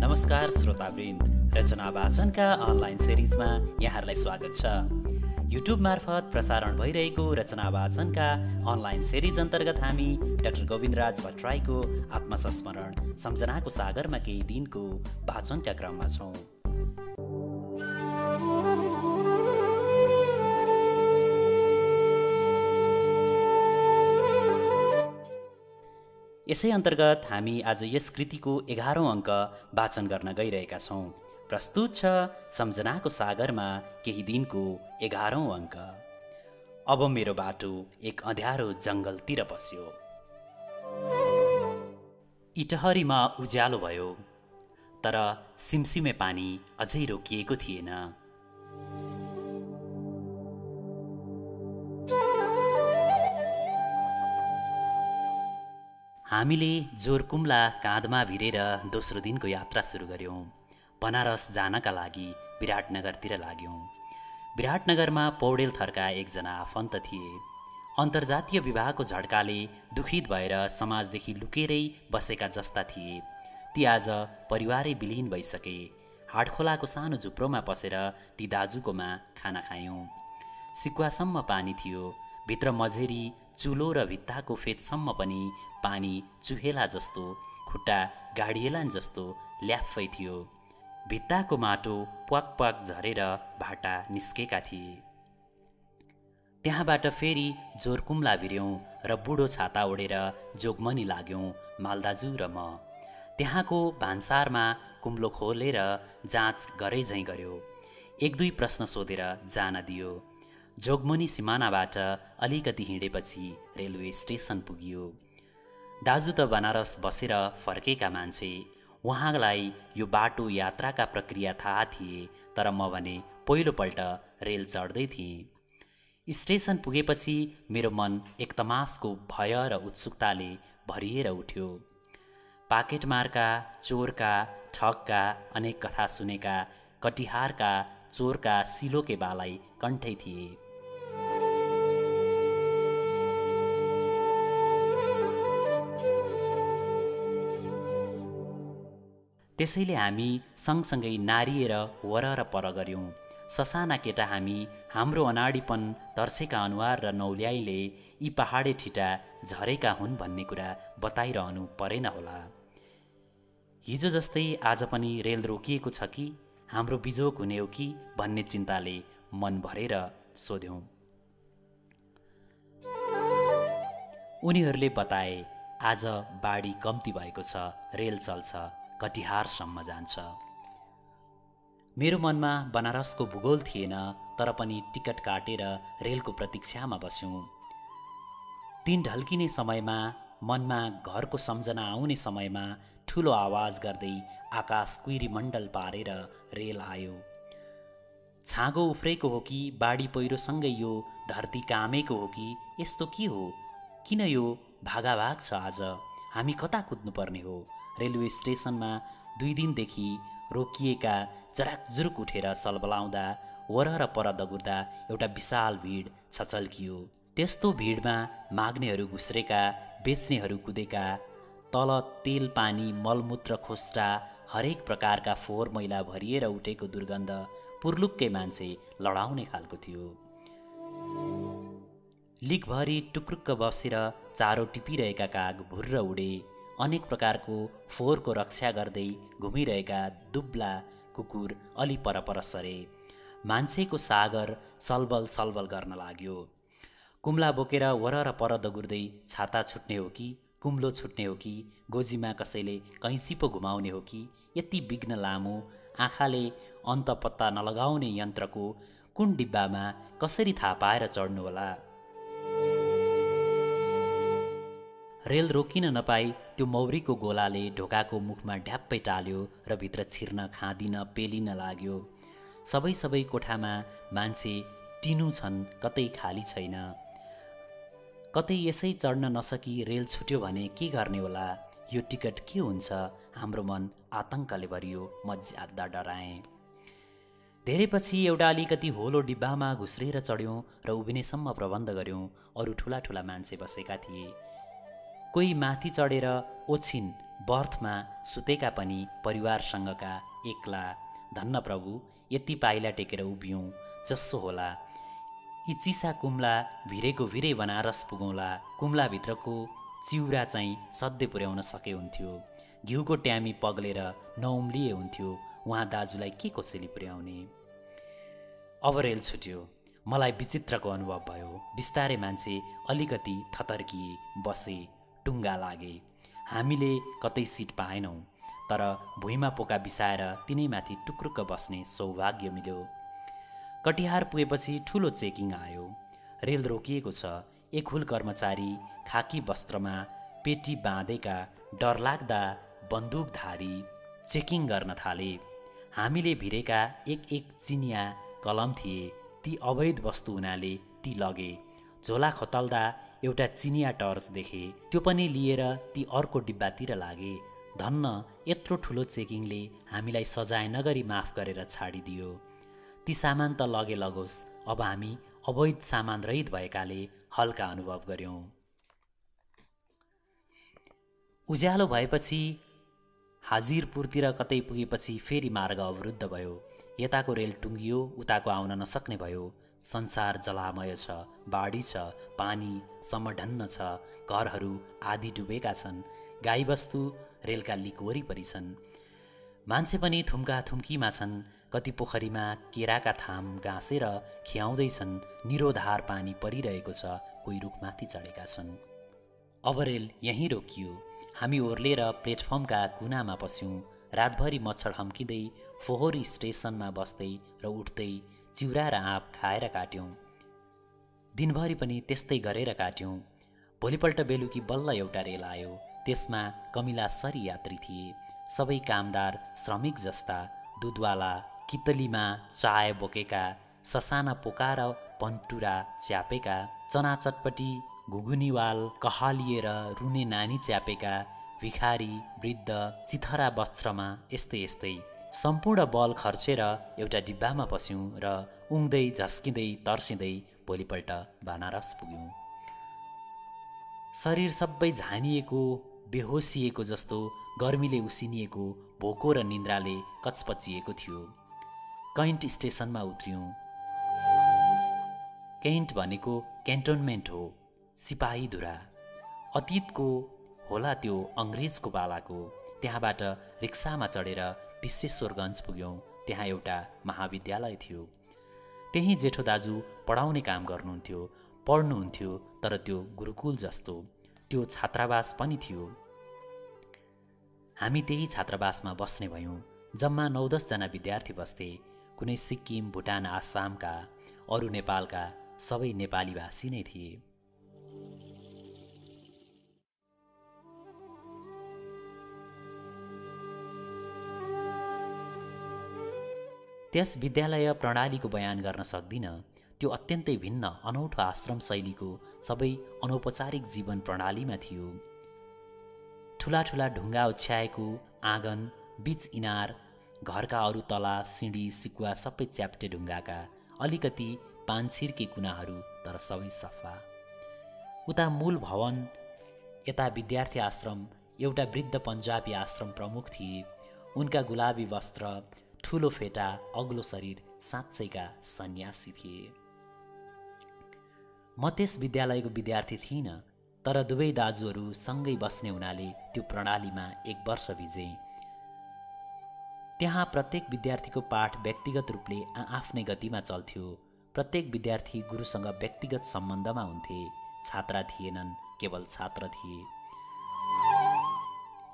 नमस्कार श्रोतावृन्द, रचना वाचनका अनलाइन सिरिजमा यहाँहरूलाई स्वागत छ। युट्युब मार्फत प्रसारण भइरहेको रचना वाचनका अनलाइन सिरिज अन्तर्गत हामी डाक्टर गोविन्दराज भट्टराईको आत्मसंस्मरण सम्झनाको सागरमा केही दिनको वाचनका क्रममा छौँ। यसै अन्तर्गत हामी आज यस कृतिको 11औं अङ्क वाचन गर्न गइरहेका छौँ। प्रस्तुत छ सम्झनाको सागरमा केही दिनको 11औं अङ्क। अब मेरो बाटो एक अँध्यारो जङ्गलतिर पस्यो। इटहरीमा उज्यालो भयो, तर सिमसिमे पानी अझै रोकिएको थिएन। हामीले जोरकुम्ला काँधमा भिरेर दोस्रो दिनको यात्रा सुरु गऱ्यौँ। बनारस जानका लागि विराटनगरतिर लाग्यौँ। विराटनगरमा पौडेल थरका एकजना आफन्त थिए। अन्तर्जातीय विवाहको झड्काले दुखित भएर समाजदेखि लुकेरै बसेका जस्ता थिए। ती आज परिवारै विलिन भइसके। हाटखोलाको सानो झुप्रोमा पसेर ती दाजुकोमा खाना खायौँ। सिकुवासम्म पानी थियो। भित्र मझेरी, चुलो र भित्ताको फेदसम्म पनि पानी चुहेला जस्तो, खुट्टा गाडिएलान् जस्तो ल्याफ्फै थियो। भित्ताको माटो प्वाक प्वाक झरेर भाटा निस्केका थिए। त्यहाँबाट फेरि जोरकुम्ला भिर्यौँ र बुढो छाता ओढेर जोगमनी लाग्यौँ मालदाजु र म। त्यहाँको भान्सारमा कुम्लो खोलेर जाँच गरे झैँ गर्यो। एक दुई प्रश्न सोधेर जान दियो। जोगमनी सिमानाबाट अलिकति हिँडेपछि रेलवे स्टेसन पुगियो। दाजु त बनारस बसेर फर्केका मान्छे। उहाँलाई यो बाटो यात्राका प्रक्रिया थाहा थिए, तर म भने पहिलोपल्ट रेल चढ्दै थिएँ। स्टेसन पुगेपछि मेरो मन एक तमासको भय र उत्सुकताले भरिएर उठ्यो। पाकेटमारका, चोरका, ठगका अनेक कथा सुनेका, कटिहारका चोरका सिलोके बालाई कण्ठै थिए। त्यसैले हामी सँगसँगै नारिएर वरर पर गऱ्यौँ। ससाना केटा हामी हाम्रो अनाडीपन तर्सेका अनुहार र नौल्याइले यी पहाडे ठिटा झरेका हुन् भन्ने कुरा बताइरहनु परेन होला। हिजो जस्तै आज पनि रेल रोकिएको छ कि हाम्रो बिजोग हुने हो कि भन्ने चिन्ताले मन भरेर सोध्यौँ। उनीहरूले बताए, आज बाढी कम्ती भएको छ, रेल चल्छ, कटिहारसम्म जान्छ। मेरो मनमा बनारसको भूगोल थिएन, तर पनि टिकट काटेर रेलको प्रतीक्षामा बस्यौँ। दिन ढल्किने समयमा, मनमा घरको सम्झना आउने समयमा ठुलो आवाज गर्दै आकाश कुइरी मण्डल पारेर रेल आयो। छाँगो उफ्रेको हो कि बाढी पहिरोसँगै यो धरती कामेको हो कि यस्तो के हो? किन यो भागाभाग छ आज? हामी कता कुद्नुपर्ने हो? रेलवे स्टेसनमा 2 दिनदेखि रोकिएका जराकजुरुक उठेर सलबलाउँदा, वरर पर दगुर्दा एउटा विशाल भिड छचल्कियो। त्यस्तो भिडमा माग्नेहरू घुस्रेका, बेच्नेहरू कुदेका, तल तेल पानी मलमूत्र खोस्टा हरेक प्रकारका फोहोर मैला भरिएर उठेको दुर्गन्ध पुर्लुक्कै मान्छे लडाउने खालको थियो। लिकभरि टुक्रुक्क बसेर चारो टिपिरहेका काग भुर्र उडे। अनेक प्रकारको फोहोरको रक्षा गर्दै घुमिरहेका दुब्ला कुकुर अलि परपर सरे। मान्छेको सागर सलबल सलबल गर्न लाग्यो। कुम्ला बोकेर वरर पर दगुर्दै छाता छुट्ने हो कि कुम्लो छुट्ने हो कि गोजीमा कसैले कैँची पो घुमाउने हो कि यति विघ्न लामो, आँखाले अन्त पत्ता नलगाउने यन्त्रको कुन डिब्बामा कसरी थाहा पाएर चढ्नु होला? रेल रोकिन नपाई त्यो मौरीको गोलाले ढोकाको मुखमा ढ्याप्पै टाल्यो र भित्र छिर्न, खाँदिन, पेलिन लाग्यो। सबै कोठामा मान्छे टिनु छन्, कतै खाली छैन। कतै यसै चढ्न नसकी रेल छुट्यो भने के गर्ने होला? यो टिकट के हुन्छ? हाम्रो मन आतंकले भरियो। म ज्यादा डराएँ। धेरै पछि एउटा अलिकति होलो डिब्बामा घुस्रेर चढ्यौँ र उभिनेसम्म प्रबन्ध गऱ्यौँ। अरू ठुला ठुला मान्छे बसेका थिए। कोही माथि चढेर ओछिन बर्थमा सुतेका पनि परिवारसँगका एक्ला। धन्न प्रभु, यति पाइला टेकेर उभियौँ, जसो होला। यी चिसा कुम्ला भिरेको भिरै बनारस पुगौँला। कुम्लाभित्रको चिउरा चाहिँ सधैँ पुर्याउन सके हुन्थ्यो। घिउको ट्यामी पग्लेर नउम्लिए हुन्थ्यो। उहाँ दाजुलाई के कसैले पुर्याउने। अब रेल छुट्यो। मलाई विचित्रको अनुभव भयो। बिस्तारै मान्छे अलिकति थतर्किए, बसे, टुङ्गा लागे। हामीले कतै सिट पाएनौँ, तर भुइँमा पोका बिसाएर तिनैमाथि टुक्रुक्क बस्ने सौभाग्य मिल्यो। कटिहार पुगेपछि ठुलो चेकिङ आयो। रेल रोकिएको छ। एक हुल कर्मचारी खाकी वस्त्रमा पेटी बाँधेका डरलाग्दा बन्दुकधारी चेकिङ गर्न थाले। हामीले भिरेका एक एक चिनिया कलम थिए। ती अवैध वस्तु हुनाले ती लगे। झोला खतल्दा एउटा चिनिया टर्च देखे। त्यो पनि लिएर ती अर्को डिब्बातिर लागे। धन्न यत्रो ठुलो चेकिङले हामीलाई सजाय नगरी माफ गरेर छाडिदियो। ती सामान त लगे लगोस्, अब हामी अवैध सामान रहित भएकाले हल्का अनुभव गर्यौँ। उज्यालो भएपछि हाजिरपुरतिर कतै पुगेपछि फेरि मार्ग अवरुद्ध भयो। यताको रेल टुङ्गियो, उताको आउन नसक्ने भयो। संसार जलामय छ, बाढी छ, पानी समढन्न छ, घरहरू आधी डुबेका छन्, गाईबस्तु रेलका लिक वरिपरि छन्। मान्छे पनि थुम्का थुम्कीमा छन्। कति पोखरीमा केराका थाम गाँसेर खियाउँदैछन्। निरोधार पानी परिरहेको छ, कोही रुखमाथि चढेका छन्। अब रेल यहीँ रोकियो। हामी ओर्लेर प्लेटफर्मका कुनामा पस्यौँ। रातभरि मच्छर हम्किँदै फोहोरी स्टेसनमा बस्दै र उठ्दै चिउरा र आँप खाएर काट्यौँ। दिनभरि पनि त्यस्तै गरेर काट्यौँ। भोलिपल्ट बेलुकी बल्ल एउटा रेल आयो। त्यसमा कमिला सरी यात्री थिए। सबै कामदार श्रमिक जस्ता, दुधवाला, कितलीमा चाय बोकेका, ससाना पोका र पन्टुरा च्यापेका, चना चटपटी घुगुनीवाल कहालिएर रुने नानी च्यापेका, भिखारी, वृद्ध, चिथरा वस्त्रमा यस्तै यस्तै। सम्पूर्ण बल खर्चेर एउटा डिब्बामा पस्यौँ र उङ्दै झस्किँदै तर्सिँदै भोलिपल्ट बनारस पुग्यौँ। शरीर सबै झानिएको, बेहोसिएको जस्तो, गर्मीले उसिनिएको, भोको र निन्द्राले कचपचिएको थियो। कैन्ट स्टेसनमा उत्रियौँ। कैन्ट भनेको क्यान्टोनमेन्ट हो, सिपाहीधुरा। अतीतको होला त्यो अङ्ग्रेजको पालाको। त्यहाँबाट रिक्सामा चढेर विश्वेश्वरगञ्ज पुग्यौँ। त्यहाँ एउटा महाविद्यालय थियो। त्यहीँ जेठो दाजु पढाउने काम गर्नुहुन्थ्यो। पढ्नुहुन्थ्यो, तर त्यो गुरुकुल जस्तो। त्यो छात्रावास पनि थियो। हामी त्यही छात्रावासमा बस्ने भयौँ। जम्मा 9-10 जना विद्यार्थी बस्थे। कुनै सिक्किम, भुटान, आसामका, अरू नेपालका, सबै नेपाली भाषी नै थिए। त्यस विद्यालय प्रणालीको बयान गर्न सक्दिनँ। त्यो अत्यन्तै भिन्न, अनौठो आश्रम शैलीको सबै अनौपचारिक जीवन प्रणालीमा थियो। ठुला ठुला ढुङ्गा ओछ्याएको आँगन, बीच इनार, घरका अरू तला, सिँढी, सिकुवा सबै च्याप्टे ढुङ्गाका, अलिकति पानछिर्के कुनाहरू, तर सबै सफा। उता मूल भवन, यता विद्यार्थी आश्रम। एउटा वृद्ध पन्जाबी आश्रम प्रमुख थिए। उनका गुलाबी वस्त्र, ठुलो फेटा, अग्लो शरीर, साँच्चैका सन्यासी थिए। म त्यस विद्यालयको विद्यार्थी थिइनँ, तर दुवै दाजुहरू सँगै बस्ने हुनाले त्यो प्रणालीमा 1 वर्ष भिजेँ। त्यहाँ प्रत्येक विद्यार्थीको पाठ व्यक्तिगत रूपले आफ्नै गतिमा चल्थ्यो। प्रत्येक विद्यार्थी गुरुसँग व्यक्तिगत सम्बन्धमा हुन्थे। छात्रा थिएनन्, केवल छात्र थिए।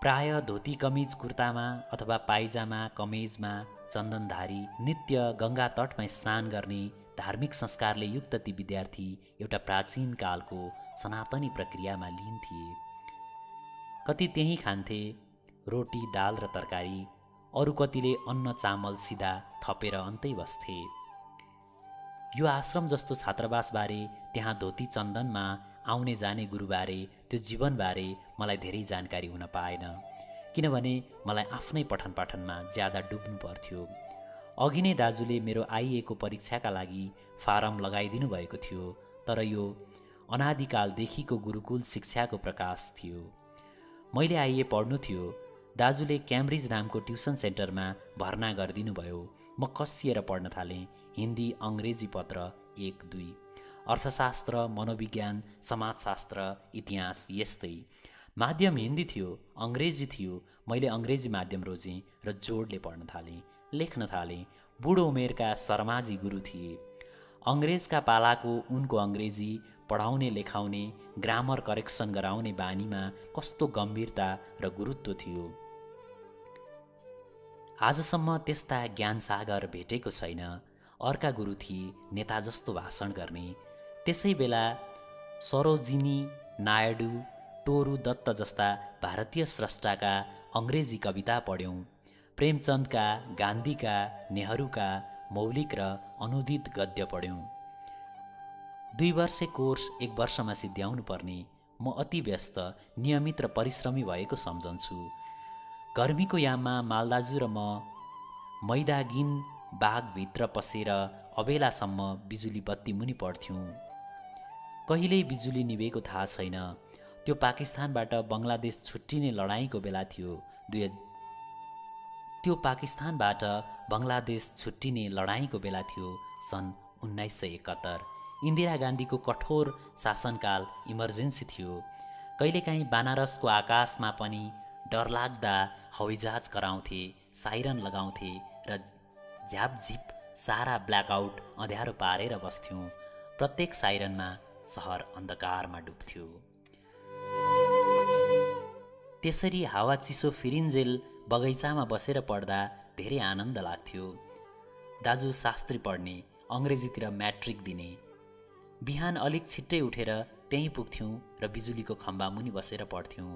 प्राय धोती कमिज कुर्तामा अथवा पाइजामा कमेजमा चन्दनधारी, नित्य गङ्गा तटमा स्नान गर्ने धार्मिक संस्कारले युक्त ती विद्यार्थी एउटा प्राचीन कालको सनातनी प्रक्रियामा लीन थिए। कति त्यहीँ खान्थे, रोटी, दाल र तरकारी। अरू कतिले अन्न चामल सिधा थपेर अन्तै बस्थे। यो आश्रम जस्तो छात्रावासबारे, त्यहाँ धोती चन्दनमा आउने जाने गुरुबारे, त्यो जीवनबारे मलाई धेरै जानकारी हुन पाएन, किनभने मलाई आफ्नै पठन पाठनमा ज्यादा डुब्नु पर्थ्यो। अघि नै दाजुले मेरो आइएको परीक्षाका लागि फारम लगाइदिनु भएको थियो, तर यो अनादिकालदेखिको गुरुकुल शिक्षाको प्रकाश थियो। मैले आइए पढ्नु थियो। दाजुले क्याम्ब्रिज नामको ट्युसन सेन्टरमा भर्ना गरिदिनु भयो। म कसिएर पढ्न थालेँ। हिन्दी, अङ्ग्रेजी पत्र 1-2, अर्थशास्त्र, मनोविज्ञान, समाजशास्त्र, इतिहास, यस्तै। माध्यम हिन्दी थियो, अङ्ग्रेजी थियो। मैले अङ्ग्रेजी माध्यम रोजेँ र जोडले पढ्न थालेँ, लेख्न थालेँ। बुढो उमेरका शर्माजी गुरु थिए। अङ्ग्रेजका पालाको उनको अङ्ग्रेजी पढाउने, लेखाउने, ग्रामर करेक्सन गराउने बानीमा कस्तो गम्भीरता र गुरुत्व थियो। आजसम्म त्यस्ता ज्ञानसागर भेटेको छैन। अर्का गुरु थिए, नेता जस्तो भाषण गर्ने। त्यसै बेला सरोजिनी नायडू, टोरू दत्त जस्ता भारतीय स्रष्टाका अङ्ग्रेजी कविता पढ्यौँ। प्रेमचन्दका, गान्धीका, नेहरूका मौलिक र अनुदित गद्य पढ्यौँ। 2 वर्षे कोर्स 1 वर्षमा सिद्ध्याउनु पर्ने। म अति व्यस्त, नियमित र परिश्रमी भएको सम्झन्छु। गर्मीको याममा मालदाजु र म मैदागिन बागभित्र पसेर अबेलासम्म बिजुली बत्ती मुनि पढ्थ्यौँ। कहिल्यै बिजुली निभेको थाहा छैन। त्यो पाकिस्तानबाट बङ्गलादेश छुट्टिने लडाईँको बेला थियो। सन् 1971। इन्दिरा गान्धीको कठोर शासनकाल, इमर्जेन्सी थियो। कहिलेकाहीँ बनारसको आकाशमा पनि डरलाग्दा हवाईजहाज कराउँथे, साइरन लगाउँथे र झ्यापझिप सारा ब्ल्याकआउट अँध्यारो पारेर बस्थ्यौँ। प्रत्येक साइरनमा सहर अन्धकारमा डुब्थ्यो। त्यसरी हावा चिसो फिरिन्जेल बगैँचामा बसेर पढ्दा धेरै आनन्द लाग्थ्यो। दाजु शास्त्री पढ्ने, अङ्ग्रेजीतिर म्याट्रिक दिने। बिहान अलिक छिट्टै उठेर त्यहीँ पुग्थ्यौँ र बिजुलीको खम्बा मुनि बसेर पढ्थ्यौँ।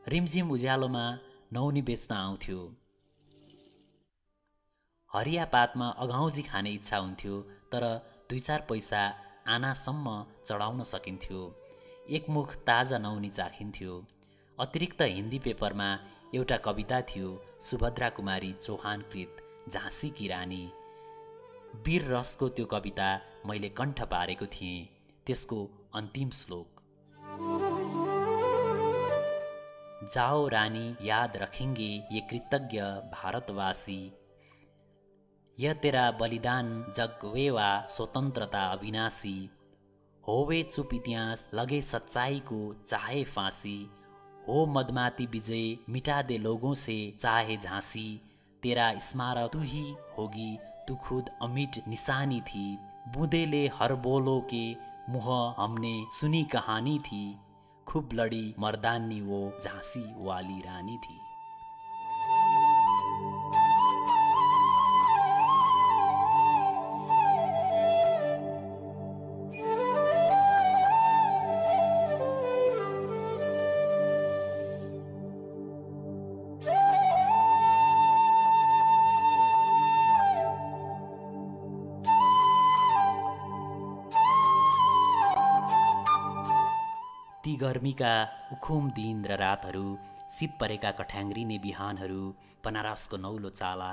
रिमझिम उज्यालोमा नौनी बेच्न आउँथ्यो। हरिया पातमा अघाउजी खाने इच्छा हुन्थ्यो, तर 2-4 पैसा आनासम्म चढाउन सकिन्थ्यो। एकमुख ताजा नौनी चाखिन्थ्यो। अतिरिक्त हिन्दी पेपरमा एउटा कविता थियो, सुभद्रा कुमारी चौहानकृत झाँसी की रानी। वीर रसको त्यो कविता मैले कण्ठ पारेको थिएँ। त्यसको अन्तिम श्लोक, जाओ रानी याद रखेंगे ये कृतज्ञ भारतवासी, यह तेरा बलिदान जगवेवा स्वतंत्रता अविनाशी, होवे चुप इतिहास लगे सच्चाई को चाहे फांसी, हो मदमाती विजय मिटा दे लोगों से चाहे झांसी, तेरा स्मारक तू ही होगी तू खुद अमिट निशानी थी, बूंदेले हर बोलो के मुँह हमने सुनी कहानी थी, खूब लड़ी मर्दानी वो झांसी वाली रानी थी। ती गर्मीका उखुम दिन र रातहरू, शीत परेका कठ्याङ्ग्रिने बिहानहरू, बनारसको नौलो चाला,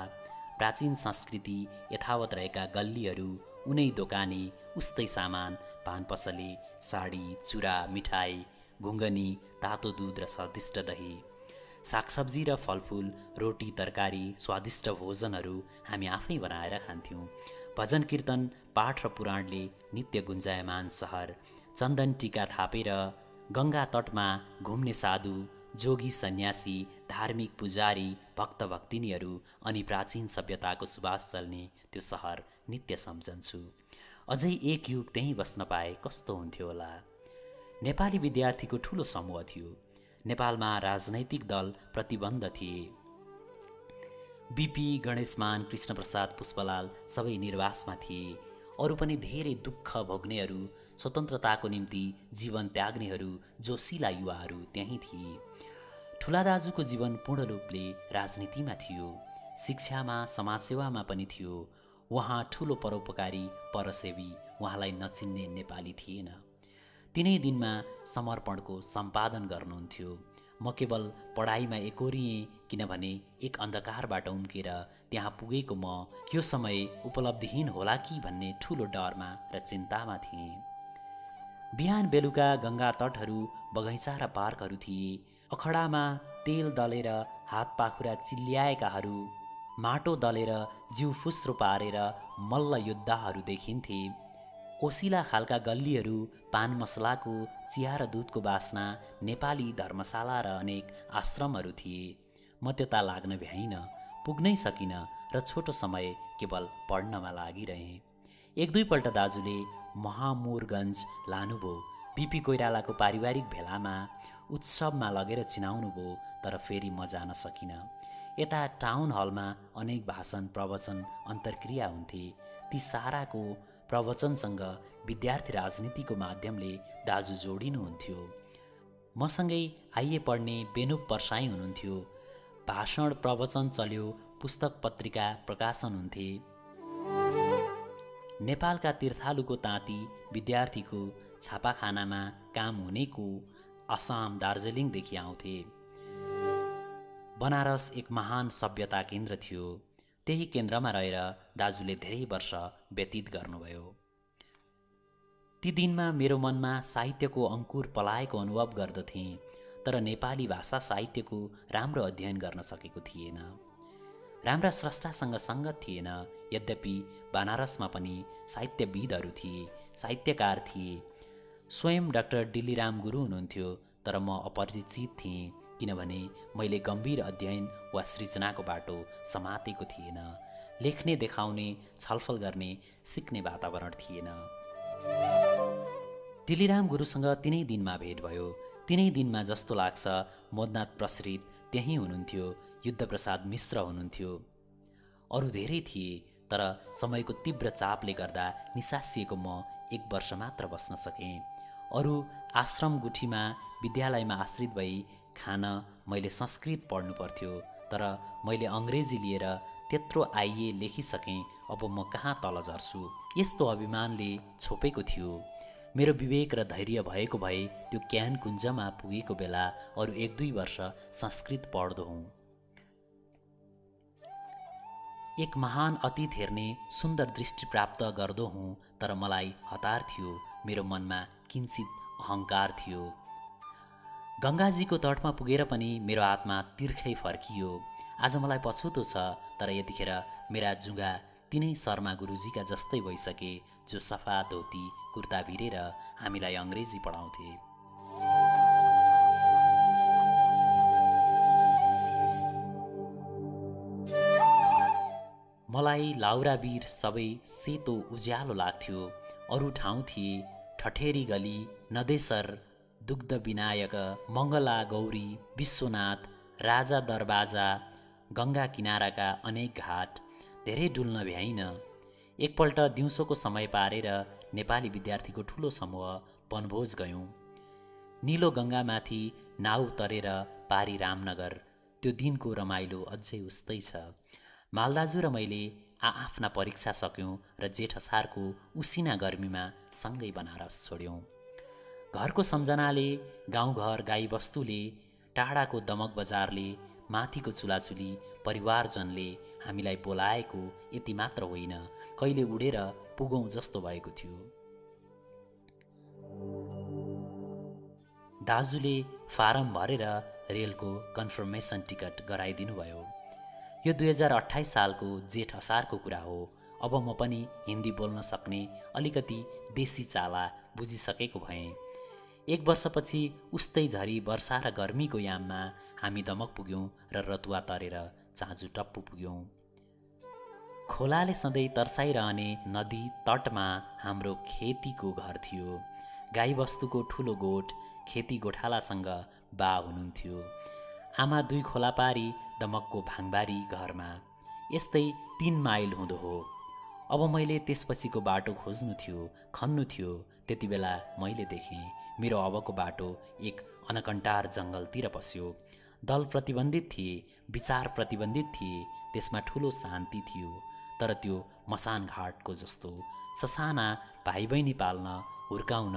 प्राचीन संस्कृति यथावत रहेका गल्लीहरू, उनै दोकाने उस्तै सामान, पान पसले, साडी, चुरा, मिठाई, घुङ्गनी, तातो दुध र स्वादिष्ट दही, सागसब्जी र फलफुल, रोटी, तरकारी, स्वादिष्ट भोजनहरू हामी आफै बनाएर खान्थ्यौँ। भजन कीर्तन, पाठ र पुराणले नित्य गुन्जायमान सहर, चन्दन टीका थापेर गङ्गा तटमा घुम्ने साधु, जोगी सन्यासी, धार्मिक पुजारी, भक्त भक्तिनीहरू अनि प्राचीन सभ्यताको सुवास चल्ने त्यो सहर नित्य सम्झन्छु। अझै एक युग त्यहीँ बस्न पाए कस्तो हुन्थ्यो होला। नेपाली विद्यार्थीको ठुलो समूह थियो। नेपालमा राजनैतिक दल प्रतिबन्ध थिए। बिपी, गणेशमान, कृष्णप्रसाद, पुष्पलाल सबै निर्वासमा थिए। अरू पनि धेरै दुःख भोग्नेहरू, स्वतन्त्रताको निम्ति जीवन त्याग्नेहरू, जोसिला युवाहरू त्यहीँ थिए। ठुला दाजुको जीवन पूर्ण रूपले राजनीतिमा थियो, शिक्षामा, समाजसेवामा पनि थियो। उहाँ ठुलो परोपकारी, परसेवी, उहाँलाई नचिन्ने नेपाली थिएन। तिनै दिनमा समर्पणको सम्पादन गर्नुहुन्थ्यो। म केवल पढाइमा एकोरिएँ, किनभने एक अन्धकारबाट उम्केर त्यहाँ पुगेको म यो समय उपलब्धिहीन होला कि भन्ने ठुलो डरमा र चिन्तामा थिएँ। बिहान बेलुका गङ्गा तटहरू, बगैँचा र पार्कहरू थिए। अखडामा तेल दलेर हात पाखुरा चिल्ल्याएकाहरू, माटो दलेर जिउ फुस्रो पारेर मल्ल योद्धाहरू देखिन्थे। ओसिला खालका गल्लीहरू, पान मसलाको, चिया र दुधको बास्ना, नेपाली धर्मशाला र अनेक आश्रमहरू थिए। म त्यता लाग्न भ्याइन, पुग्नै सकिनँ र छोटो समय केवल पढ्नमा लागिरहेँ। एक दुईपल्ट दाजुले महामुरगञ्ज लानुभयो, बिपी कोइरालाको पारिवारिक भेलामा, उत्सवमा लगेर चिनाउनुभयो, तर फेरि म जान सकिनँ। यता टाउन हलमा अनेक भाषण, प्रवचन, अन्तर्क्रिया हुन्थे। ती साराको प्रवचनसँग विद्यार्थी राजनीतिको माध्यमले दाजु जोडिनुहुन्थ्यो। मसँगै आइए पढ्ने बेनुप परसाई हुनुहुन्थ्यो। भाषण प्रवचन चल्यो, पुस्तक पत्रिका प्रकाशन हुन्थे। नेपालका तीर्थालुको ताँती विद्यार्थीको छापाखानामा काम हुनेको असम, दार्जिलिङदेखि आउँथे। बनारस एक महान सभ्यता केन्द्र थियो। त्यही केन्द्रमा रहेर दाजुले धेरै वर्ष व्यतीत गर्नुभयो। ती दिनमा मेरो मनमा साहित्यको अङ्कुर पलाएको अनुभव गर्दथेँ, तर नेपाली भाषा साहित्यको राम्रो अध्ययन गर्न सकेको थिएन। राम्रा स्रष्टासँग सङ्गत थिएन। यद्यपि बनारसमा पनि साहित्यविदहरू थिए, साहित्यकार थिए। स्वयं डाक्टर डिल्लीराम गुरु हुनुहुन्थ्यो, तर म अपरिचित थिएँ, किनभने मैले गम्भीर अध्ययन वा सृजनाको बाटो समातेको थिएन। लेख्ने, देखाउने, छलफल गर्ने, सिक्ने वातावरण थिएन। डिल्लीराम गुरुसँग तिनै दिनमा भेट भयो। तिनै दिनमा जस्तो लाग्छ मोदनाथ प्रसरित त्यहीँ हुनुहुन्थ्यो, युद्धप्रसाद मिश्र हुनुहुन्थ्यो। अरू धेरै थिए, तर समयको तीव्र चापले गर्दा निसासिएको म 1 वर्ष मात्र बस्न सकेँ। अरू आश्रम गुठीमा, विद्यालयमा आश्रित भई खान मैले संस्कृत पढ्नु पर्थ्यो, तर मैले अङ्ग्रेजी लिएर त्यत्रो आइए लेखिसकेँ, अब म कहाँ तल झर्छु। यस्तो अभिमानले छोपेको थियो। मेरो विवेक र धैर्य भएको भए त्यो ज्ञान कुञ्जमा पुगेको बेला अरू 1-2 वर्ष संस्कृत पढ्दो हुँ। एक महान अतीत हेर्ने सुन्दर दृष्टि प्राप्त गर्दो हुँ, तर मलाई हतार थियो। मेरो मनमा किञ्चित अहङ्कार थियो। गङ्गाजीको तटमा पुगेर पनि मेरो आत्मा तिर्खै फर्कियो। आज मलाई पछुतो छ, तर यतिखेर मेरा जुगा तिनै शर्मा गुरुजीका जस्तै भइसके, जो सफा धोती कुर्ता भिरेर हामीलाई अङ्ग्रेजी पढाउँथे। मलाई लाउराबीर सबै सेतो उज्यालो लाग्थ्यो। अरू ठाउँ थिए, ठठेरी गली, नदेसर, दुग्ध विनायक, मङ्गला गौरी, विश्वनाथ, राजा दरबाजा, गङ्गा किनाराका अनेक घाट। धेरै डुल्न भ्याइन। एकपल्ट दिउँसोको समय पारेर नेपाली विद्यार्थीको ठुलो समूह वनभोज गयौँ। निलो गङ्गामाथि नाउ तरेर पारी रामनगर। त्यो दिनको रमाइलो अझै उस्तै छ। मालदाजु र मैले आफ्ना परीक्षा सक्यौँ र जेठ असारको उसिना गर्मीमा सँगै बनारस छोड्यौँ। घरको सम्झनाले, गाउँघर गाईबस्तुले, टाढाको दमक बजारले, माथिको चुलाचुली परिवारजनले हामीलाई बोलाएको यति मात्र होइन, कहिले उडेर पुगौँ जस्तो भएको थियो। दाजुले फारम भरेर रेलको कन्फर्मेसन टिकट गराइदिनु भयो। यो 2028 सालको जेठ असारको कुरा हो। अब म पनि हिन्दी बोल्न सक्ने अलिकति देशी चाला बुझिसकेको भएँ। 1 वर्षपछि उस्तै झरी वर्षा र गर्मीको याममा हामी दमक पुग्यौँ र रतुवा तरेर चाँजु टप्पु पुग्यौँ। खोलाले सधैँ तर्साइरहने नदी तटमा हाम्रो खेतीको घर थियो। गाईबस्तुको ठुलो गोठ, खेती गोठालासँग बा हुनुहुन्थ्यो। आमा 2 खोला पारी दमकको भाङबारी घरमा। यस्तै 3 माइल हुँदो हो। अब मैले त्यसपछिको बाटो खोज्नु थियो, खन्नु थियो। त्यति बेला मैले देखेँ मेरो अबको बाटो एक अनकन्टार जङ्गलतिर पस्यो। दल प्रतिबन्धित थिए, विचार प्रतिबन्धित थिए। त्यसमा ठुलो शान्ति थियो, तर त्यो मसान घाटको जस्तो। ससाना भाइ बहिनी पाल्न, हुर्काउन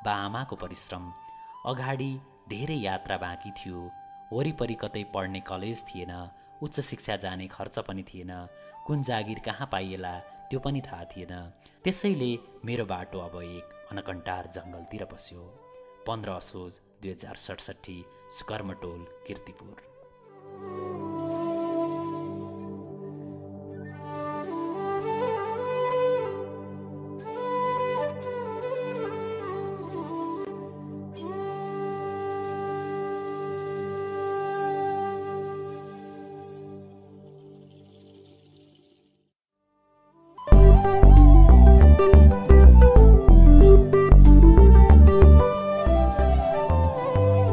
बाआमाको परिश्रम। अगाडि धेरै यात्रा बाँकी थियो। वरिपरि कतै पढ्ने कलेज थिएन, उच्च शिक्षा जाने खर्च पनि थिएन, कुन जागिर कहाँ पाइएला त्यो पनि थाहा थिएन। त्यसैले मेरो बाटो अब एक अनकन्टार जङ्गलतिर पस्यो। 15 असोज 2067, सुकर्मटोल, कीर्तिपुर।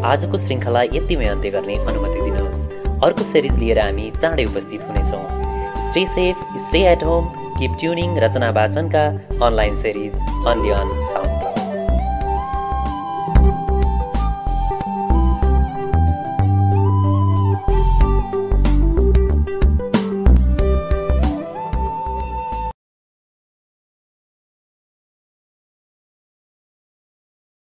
आजको श्रृङ्खला यतिमै अन्त्य गर्ने अनुमति दिनुहोस्। अर्को सिरिज लिएर हामी चाँडै उपस्थित हुनेछौँ। Stay safe, stay at home, keep tuning Rachana वाचनका online series only on sound.